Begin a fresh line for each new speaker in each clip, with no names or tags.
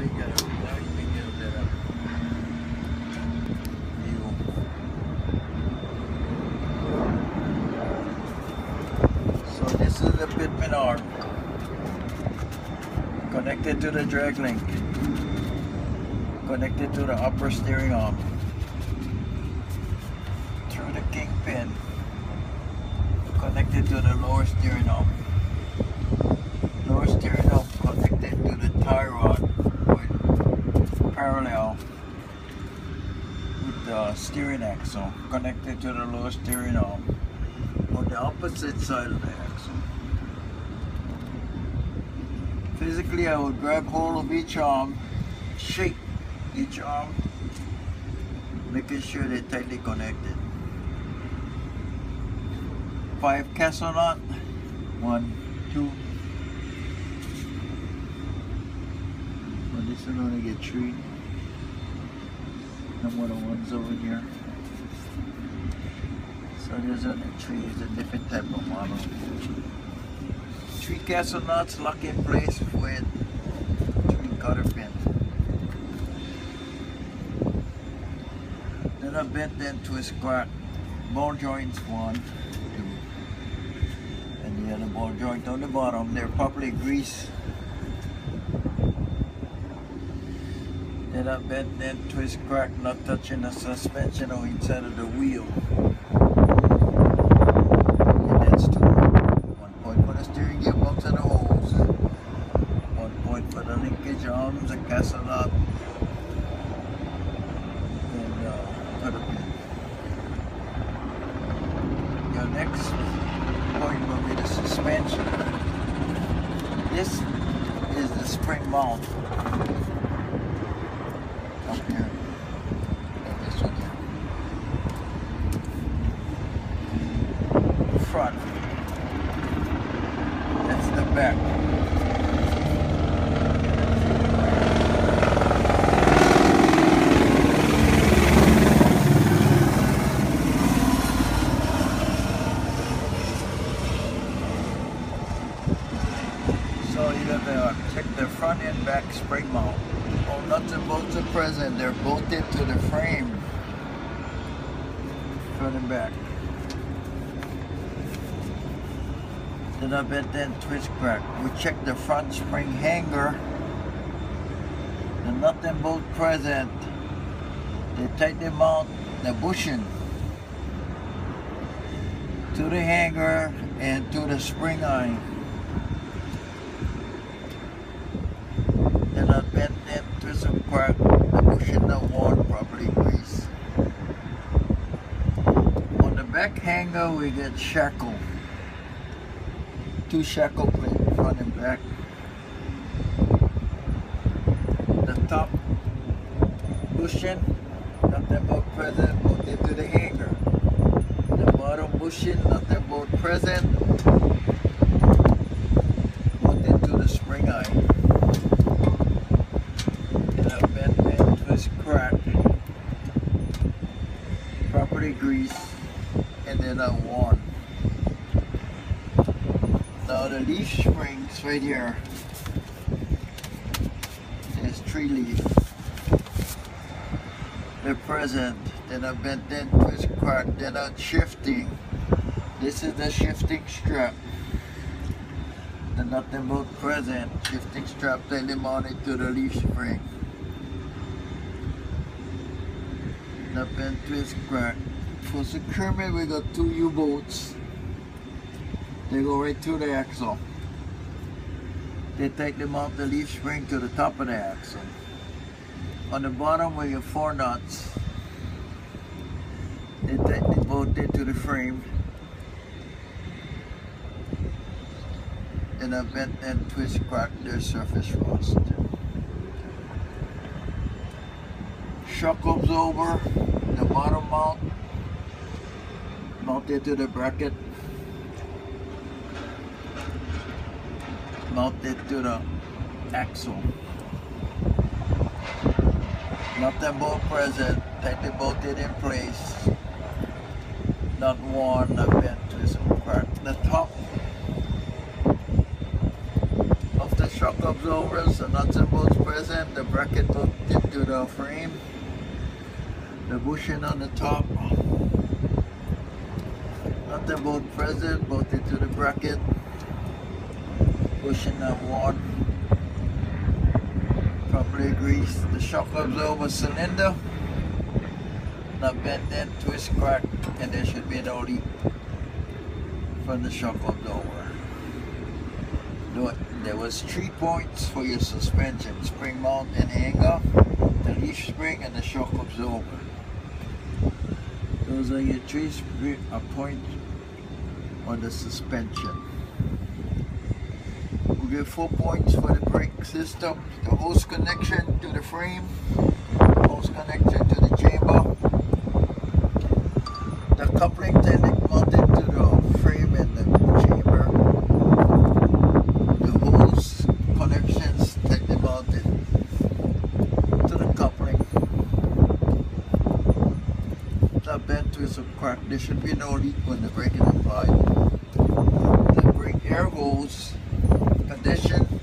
you can get a better view. So this is the pitman arm connected to the drag link, connected to the upper steering arm, through the kingpin, connected to the lower steering arm. Lower steering arm connected to the tie rod with parallel with the steering axle, connected to the lower steering arm on the opposite side of the axle. Physically, I would grab hold of each arm, shake each arm, making sure they're tightly connected. 5 castle knot, 1, 2. Well, this one only get 3. And one of the ones over here. So there's only 3. It's a different type of model. 3 castle knots lock in place with 3 cotter pins. Then I bent then twist crack ball joints 1, 2, and the other ball joint on the bottom. They're properly greased. Then I bent then twist crack, not touching the suspension or inside of the wheel. And that's 2. 1 point for the steering gearbox and the hose. 1 point for the linkage arms, the castle knot, and cotter pin. Your next point will be the suspension. This is the spring mount. Up here. And this one here. Front. That's the back. So you got to check the front and back spring mount. All nuts and bolts are present. They're bolted to the frame, front and back. Then I bent then twist crack. We check the front spring hanger. The nut and bolt present. They tightly mount the bushing to the hanger and to the spring eye. Then I bent then twist and crack. The bushing not worn, properly greased. On the back hanger we get shackle. 2 shackle plates, front and back. The top bushing, nothing but present, bolted to the hanger. The bottom bushing, nothing but present, bolted to the spring eye. And I bent and twist crack, properly greased, and then I worn. Now the leaf springs right here, there's 3 leaves. They're present. Then I bent then twist crack, then I'm shifting. This is the shifting strap. The nut and bolt present. Shifting strap tightly mounted to the leaf spring. Then bent twist crack. For securement we got 2 U-bolts. They go right through the axle. They tightly mount the leaf spring to the top of the axle. On the bottom we have 4 nuts. They tightly bolted to the frame. And I bent and twist crack their surface rust. Shock absorber, the bottom mount, mounted to the bracket. Mounted to the axle. Nut and bolt present, tightly bolted in place. Not worn, not bent, twist and crack. The top of the shock absorbers, the nuts and bolts present, the bracket hooked into the frame, the bushing on the top, nuts and bolts present, both into the bracket, bushing on one, properly greased, the shock absorber cylinder, not bent in, twist, crack, and there should be no leak from the shock absorber. There was 3 points for your suspension: spring mount and hanger, the leaf spring, and the shock absorber. Those are your 3 points on the suspension. We'll give 4 points for the brake system: the hose connection to the frame, hose connection to the chamber, the coupling tenet mounted to the frame and the chamber, the hose connections tightly mounted to the coupling, the bent twist or crack. There should be no leak when the brake is applied. The brake air hose condition,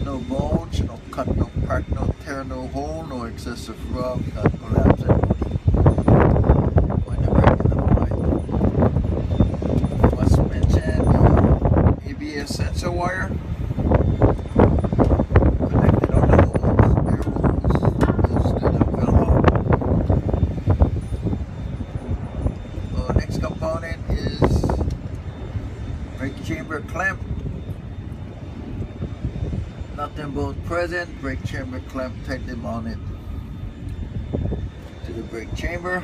no bulge, no cut, no crack, no tear, no hole, no excessive rub, not collapse and no leak when the brake is applied. Must mention the ABS sensor wire connected on the hose, air hose, goes to the wheel hub. The next component is brake chamber clamp. Nothing both present, brake chamber clamp tightly mounted to the brake chamber.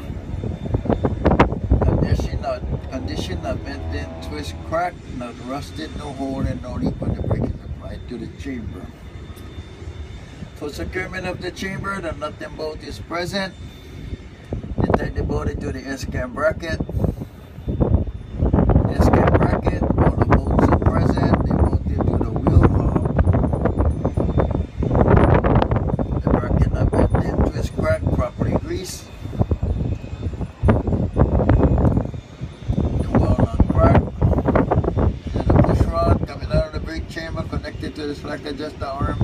Condition not bent in, twist, crack, not rusted, no hole, and no leak when the brake is applied to the chamber. For securement of the chamber, the nut and bolt is present. You tightly bolt it to the S-cam bracket. S-cam bracket, all the bolts are present. They bolt it to the wheel hub. The bracket not bent in, twist, crack, properly greased. The wheel not cracked. Then the push rod coming out of the brake chamber connected to the slack adjuster arm.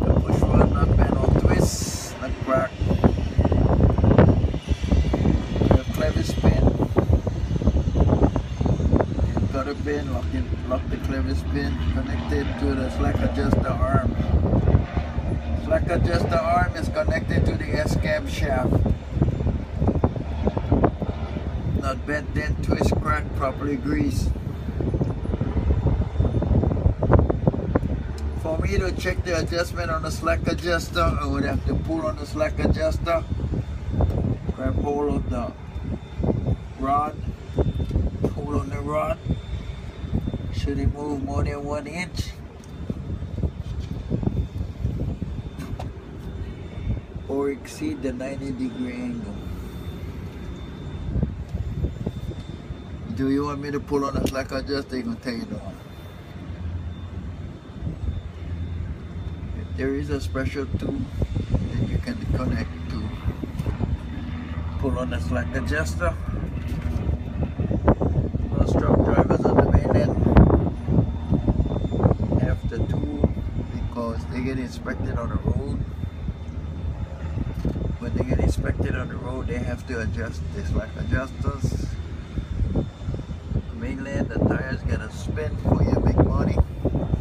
The push rod not bent or twist, not cracked. The clevis pin, and cutter pin, lock the clevis pin connected to the slack adjuster arm. Slack adjuster arm is connected to the S-cam shaft. Not bent in, twist, crack, properly greased. For me to check the adjustment on the slack adjuster, I would have to pull on the slack adjuster, grab hold of the rod, pull on the rod. Should it move more than 1 inch, or exceed the 90-degree angle? Do you want me to pull on the slack adjuster? I'm going to tell you no. There is a special tool that you can connect to pull on the slack adjuster. Most truck drivers on the mainland have the tool because they get inspected on the road. When they get inspected on the road, they have to adjust the slack adjusters. Mainland, the tires gonna spin before you make money.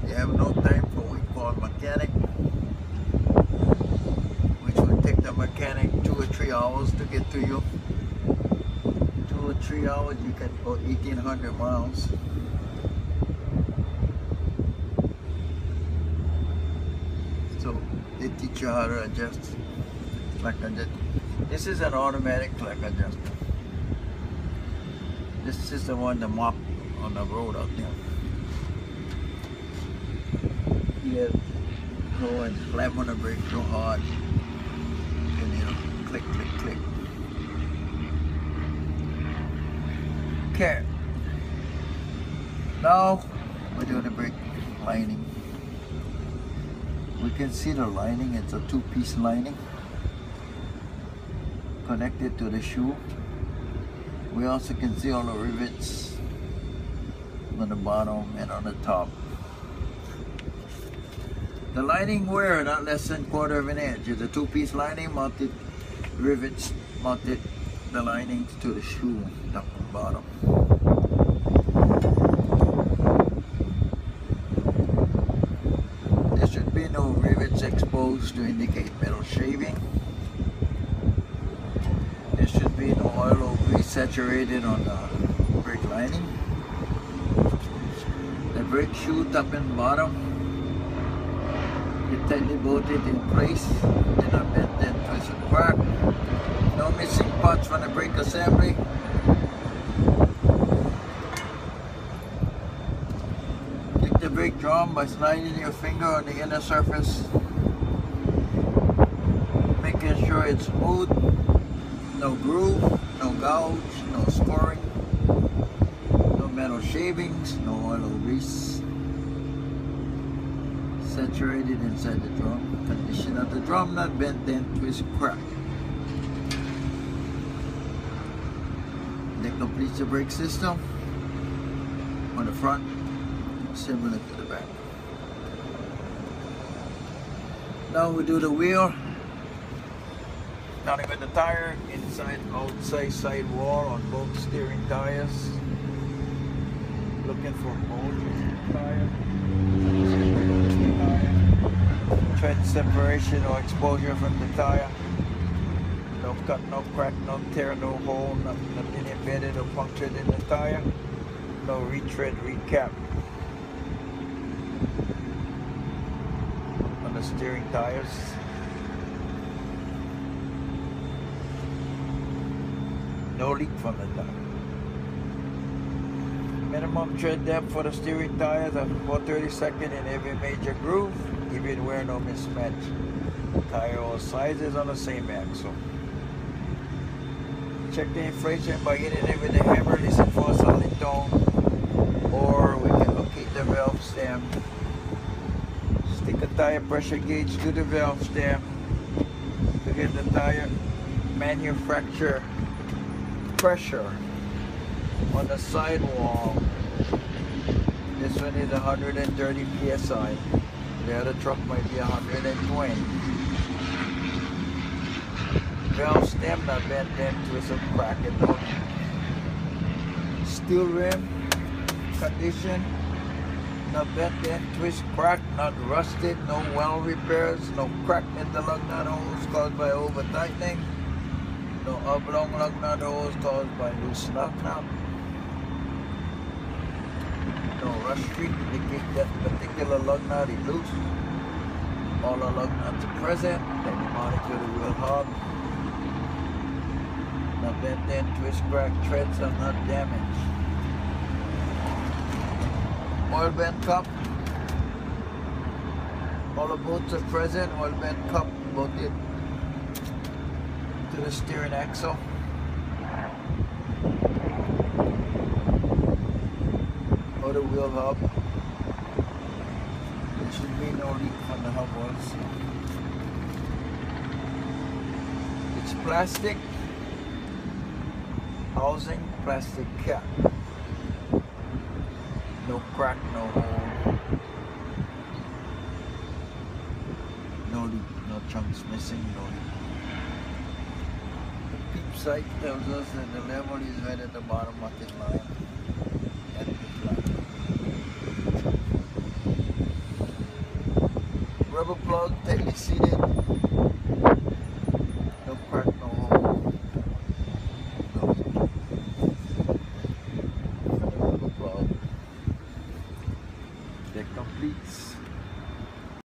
You have no time for what we call mechanic, which would take the mechanic 2 or 3 hours to get to you. 2 or 3 hours, you can go 1,800 miles. So they teach you how to adjust slack adjuster. This is an automatic slack adjuster. This is the one to mop on the road out there. You go and slam on the brake so hard, and it'll click, click, click. Okay. Now we're doing the brake lining. We can see the lining. It's a 2-piece lining connected to the shoe. We also can see all the rivets on the bottom and on the top. The lining wear not less than 1/4 of an inch. It's a 2-piece lining, mounted rivets mounted the linings to the shoe, top and bottom. There should be no rivets exposed to indicate metal shaving. There should be no oil or grease saturated on the brake lining. The brake shoe, top and bottom, is tightly bolted in place, did not bend and twist and crack. No missing parts from the brake assembly. Kick the brake drum by sliding your finger on the inner surface, making sure it's smooth, no groove, no gouge, no scoring, no metal shavings, no oil or grease. Saturated inside the drum. Condition of the drum, not bent, dent, twist, crack. That completes the brake system on the front, similar to the back. Now we do the wheel. Starting with the tire, inside, outside, side wall on both steering tires. Looking for holes in the tire. Tread separation or exposure from the tire. No cut, no crack, no tear, no hole, nothing embedded or punctured in the tire. No retread, recap on the steering tires. No leak from the tire. Minimum tread depth for the steering tires at 4/32 in every major groove, even where no mismatch. Tire all sizes on the same axle. Check the inflation by hitting it with a hammer, listen for a solid tone, or we can locate the valve stem. Stick a tire pressure gauge to the valve stem to get the tire manufacturer pressure on the sidewall. This one is 130 psi. The other truck might be 120. Valve stem not bent, dent, twist, or crack it. No steel rim condition, not bent, dent, twist, crack, not rusted, no well repairs, no crack in the lug nut holes caused by over tightening, no oblong lug nut holes caused by loose lug nut, no rust streak indicate that particular lug nut is loose. All the lug nuts are present, then you monitor the wheel hub. Not bent, dent, twist, crack, treads are not damaged. Oil bent cup. All the bolts are present. Oil bent cup bolted to the steering axle. Or the wheel hub. There should be no leak from the hub also. It's plastic. Housing, plastic cap. No crack, no hole. No leak, no chunks missing, no leak. The peep sight tells us that the level is right at the bottom of the line. At the flat. Rubber plug, tightly seated. No crack, no hole. That completes